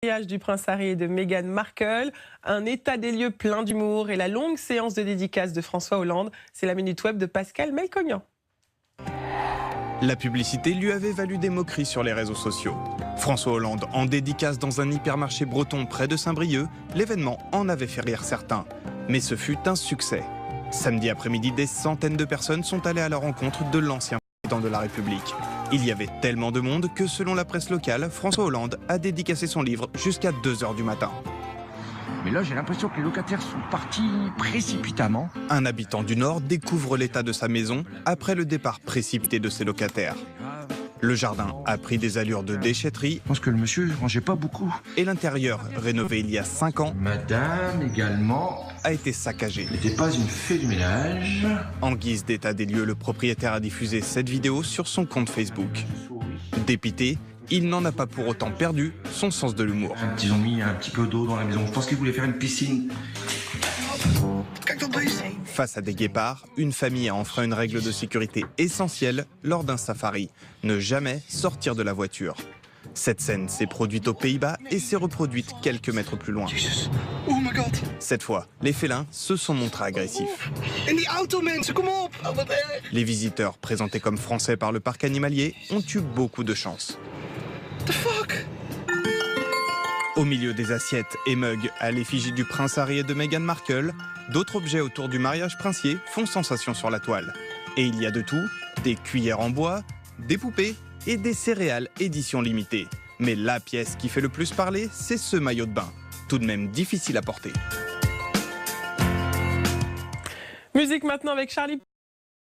Mariage du prince Harry et de Meghan Markle, un état des lieux plein d'humour et la longue séance de dédicace de François Hollande. C'est la Minute Web de Pascal Melcognan. La publicité lui avait valu des moqueries sur les réseaux sociaux. François Hollande en dédicace dans un hypermarché breton près de Saint-Brieuc, l'événement en avait fait rire certains. Mais ce fut un succès. Samedi après-midi, des centaines de personnes sont allées à la rencontre de l'ancien président de la République. Il y avait tellement de monde que, selon la presse locale, François Hollande a dédicacé son livre jusqu'à 2 h du matin. Mais là, j'ai l'impression que les locataires sont partis précipitamment. Un habitant du Nord découvre l'état de sa maison après le départ précipité de ses locataires. Le jardin a pris des allures de déchetterie. Je pense que le monsieur ne rangeait pas beaucoup. Et l'intérieur, rénové il y a 5 ans, Madame également a été saccagé. n'était pas une fée du ménage. En guise d'état des lieux, le propriétaire a diffusé cette vidéo sur son compte Facebook. Dépité, il n'en a pas pour autant perdu son sens de l'humour. Ils ont mis un petit peu d'eau dans la maison. Je pense qu'ils voulaient faire une piscine. Face à des guépards, une famille a enfreint une règle de sécurité essentielle lors d'un safari. Ne jamais sortir de la voiture. Cette scène s'est produite aux Pays-Bas et s'est reproduite quelques mètres plus loin. Cette fois, les félins se sont montrés agressifs. Les visiteurs, présentés comme français par le parc animalier, ont eu beaucoup de chance. Au milieu des assiettes et mugs à l'effigie du prince Harry et de Meghan Markle, d'autres objets autour du mariage princier font sensation sur la toile. Et il y a de tout, des cuillères en bois, des poupées et des céréales édition limitée. Mais la pièce qui fait le plus parler, c'est ce maillot de bain, tout de même difficile à porter. Musique maintenant avec Charlie.